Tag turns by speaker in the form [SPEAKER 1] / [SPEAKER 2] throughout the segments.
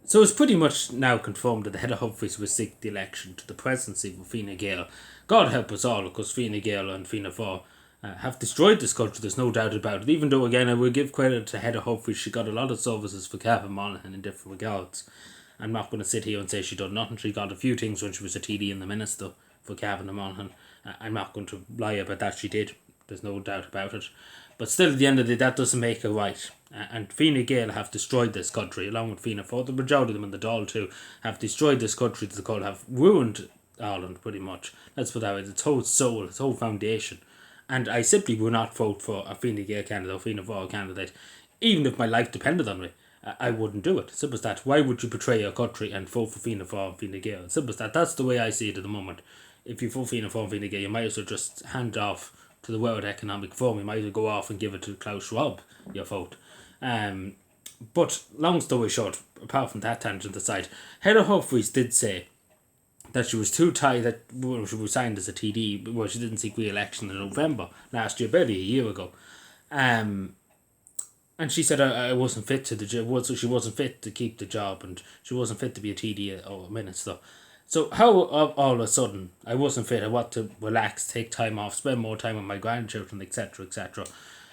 [SPEAKER 1] So it's pretty much now confirmed that the head of Humphreys will seek the election to the presidency with Fine Gael. God help us all, because Fine Gael and Fianna Fáil have destroyed this country, there's no doubt about it. Even though, again, I will give credit to head of Humphreys, she got a lot of services for Cavan Monaghan in different regards. I'm not going to sit here and say she done nothing. She got a few things when she was a TD and the minister for Cavan and Monaghan. I'm not going to lie about that, she did. There's no doubt about it. But still, at the end of the day, that doesn't make her right. And Fine Gael have destroyed this country, along with Fianna Fáil. The majority of them in the Dáil too have destroyed this country. The Dáil have ruined Ireland pretty much. Let's put that way. Its whole soul, its whole foundation. And I simply will not vote for a Fine Gael candidate or Fianna Fáil candidate, even if my life depended on it. I wouldn't do it. Simple as that. Why would you betray your country and vote for Fianna Fáil and Fine Gael? Simple as that. That's the way I see it at the moment. If you vote Fianna Fáil and Fine Gael, you might as well just hand off to the World Economic Forum. You might as well go off and give it to Klaus Schwab, your vote. But long story short, apart from that tangent aside, Heather Humphreys did say that she was too tired, that when she resigned as a TD, well, she didn't seek re-election in November last year, barely a year ago. And she said I wasn't fit to the job, so she wasn't fit to keep the job, and she wasn't fit to be a TD or a minister. So how all of a sudden I wasn't fit, I want to relax, take time off, spend more time with my grandchildren, etc., etc.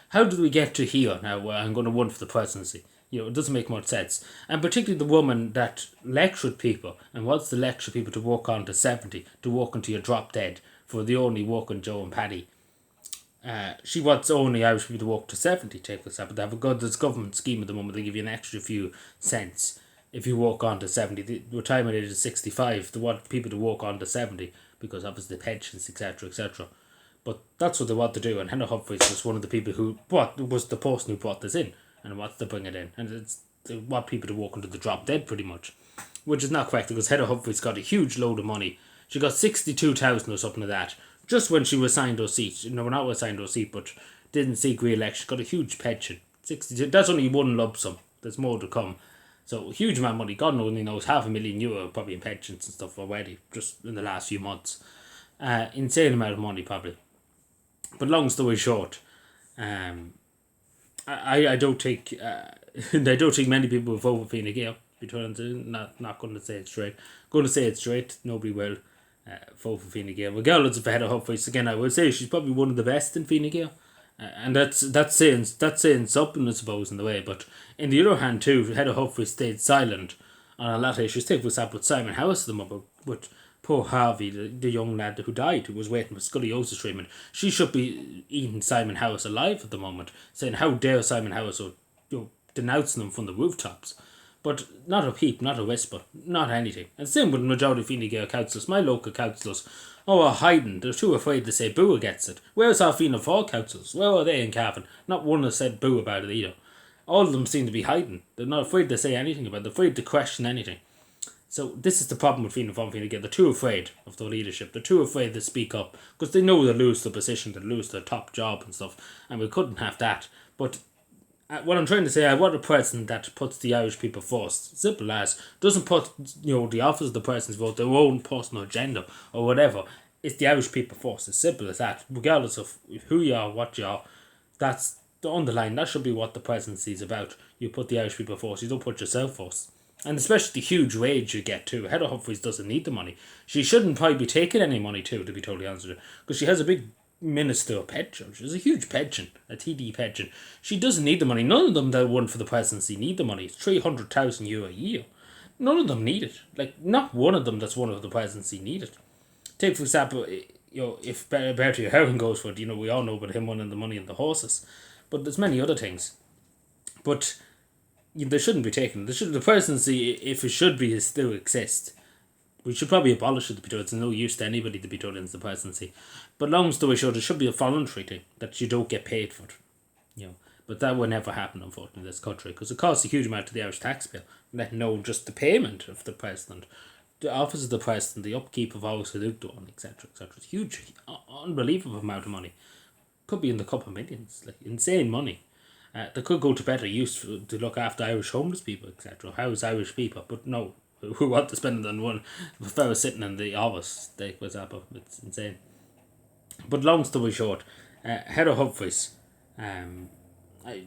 [SPEAKER 1] How did we get to here now where I'm going to run for the presidency? It doesn't make much sense. And particularly the woman that lectured people and wants to lecture people to work on to 70, to work until you're drop dead, for the only working Joe and Paddy. She wants only Irish people to work to 70, take for example. They have a good government scheme at the moment, they give you an extra few cents if you walk on to 70. The retirement age is 65. They want people to walk on to 70 because obviously the pensions, etc., etc. But that's what they want to do, and Hannah Humphreys was one of the people who was the person who brought this in and wants to bring it in. And they want people to walk into the drop dead pretty much, which is not correct because Hannah Humphreys got a huge load of money. She got 62,000 or something like that just when she was assigned her seat. No, not assigned her seat, but didn't seek re-election. Got a huge pension. 62. That's only one lump sum. There's more to come. So huge amount of money. God only knows, €500,000 probably in pensions and stuff already, just in the last few months. Insane amount of money probably. But long story short, I don't think I don't think many people will vote for Fine Gael. Not going to say it straight. Going to say it straight. Nobody will vote for Fine Gael. Regardless of Head of Humphreys, again, I would say she's probably one of the best in Fine Gael. And that's saying something, I suppose, in the way. But in the other hand too, Head of Humphreys stayed silent on a lot of issues. Take for example Simon House at the moment with poor Harvey, the young lad who died, who was waiting for scoliosis treatment. She should be eating Simon House alive at the moment, saying how dare Simon House, or denouncing them from the rooftops. But not a peep, not a whisper, not anything. And same with the majority of Fine Gael councillors. My local councillors are hiding. They're too afraid to say boo against it. Where's our Fianna Fáil councillors? Where are they in Cavan? Not one has said boo about it either. All of them seem to be hiding. They're not afraid to say anything about it. They're afraid to question anything. So this is the problem with Fianna Fáil and Fine Gael. They're too afraid of their leadership. They're too afraid to speak up because they know they'll lose their position, they'll lose their top job and stuff. And we couldn't have that. But what I'm trying to say, I want a president that puts the Irish people first. Simple as. Doesn't put the office of the president's vote, their own personal agenda or whatever. It's the Irish people first. As simple as that. Regardless of who you are, what you are, that's the underline. That should be what the presidency is about. You put the Irish people first. You don't put yourself first. And especially the huge wage you get too. Heather Humphreys doesn't need the money. She shouldn't probably be taking any money too, to be totally honest with you. Because she has a big minister pension. She has a huge pension, a TD pension. She doesn't need the money. None of them that won for the presidency need the money. It's €300,000 a year. None of them need it. Like, not one of them that's one of the presidency need it. Take for example, if Bertie O'Hagan goes for it, we all know about him winning the money and the horses. But there's many other things. But they shouldn't be taken. The presidency, if it should be, still exist. We should probably abolish it to be told. It's no use to anybody to be told into the presidency. But long story short, it should be a voluntary thing that you don't get paid for it. But that will never happen, unfortunately, in this country because it costs a huge amount to the Irish taxpayer. Let alone just the payment of the president, the office of the president, the upkeep of Irish Salute, etc., etc. It's huge, unbelievable amount of money. Could be in the couple of millions, like insane money. They could go to better use to look after Irish homeless people, etc. House Irish people, but no, who want to spend it on one fellow sitting in the office, for example. It's insane. But long story short, Heather Humphreys,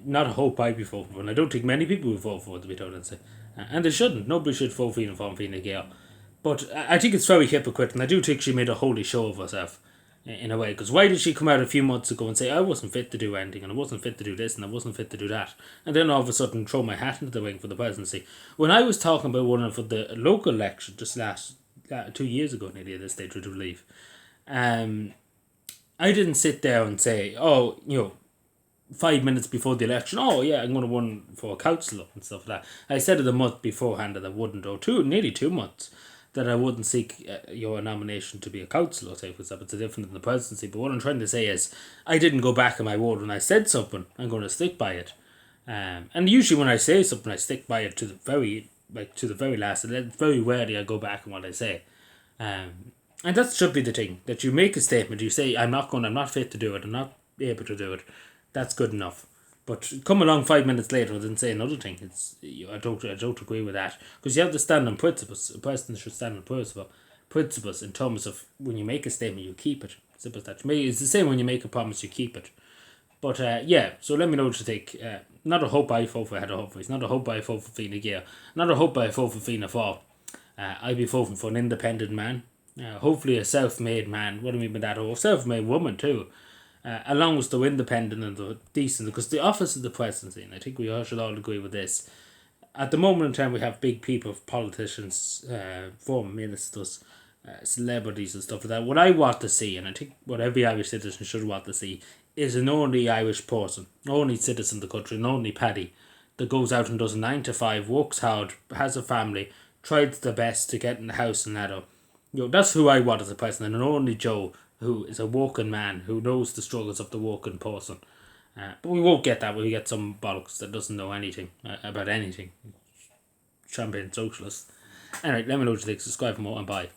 [SPEAKER 1] not a hope I'd be voting for, and I don't think many people will vote for it, to be told and say. And they shouldn't. Nobody should vote Fianna Fáil and Fianna Gael. But I think it's very hypocritical, and I do think she made a holy show of herself in a way. Because why did she come out a few months ago and say, I wasn't fit to do anything, and I wasn't fit to do this, and I wasn't fit to do that, and then all of a sudden throw my hat into the ring for the presidency? When I was talking about running for the local election just last 2 years ago, nearly at this stage, would believe, I didn't sit there and say, 5 minutes before the election, oh yeah, I'm going to run for a councillor and stuff like that. I said it a month beforehand that I wouldn't, or nearly 2 months, that I wouldn't seek a nomination to be a councillor, say for example. It's different than the presidency. But what I'm trying to say is, I didn't go back on my word. When I said something, I'm going to stick by it. And usually when I say something, I stick by it to the very last. And very rarely I go back on what I say. And that should be the thing, that you make a statement, you say, I'm not fit to do it, I'm not able to do it. That's good enough. But come along 5 minutes later and then say another thing. I don't agree with that, because you have to stand on principles. A president should stand on principles in terms of when you make a statement, you keep it. Simple as that. It's the same when you make a promise, you keep it. But so let me know what you think. Not a hope I vote for Humphreys. Not a hope I vote for Fianna Gael. Not a hope I vote for Fianna Fáil. I'd be voting for an independent man. Hopefully a self-made man. What do I mean by that? Or a self-made woman too. Along with the independent and the decent, because the office of the presidency, and I think we all should all agree with this, at the moment in time we have big people, politicians, former ministers, celebrities and stuff like that. What I want to see, and I think what every Irish citizen should want to see, is an only Irish person, only citizen of the country, an only Paddy, that goes out and does a 9 to 5, works hard, has a family, tries their best to get in the house and ladder. That's who I want as a president, and only Joe, who is a working man, who knows the struggles of the working person. But we won't get that when we get some bollocks that doesn't know anything about anything. Champagne socialist. Anyway, let me know what you think. Subscribe for more, and bye.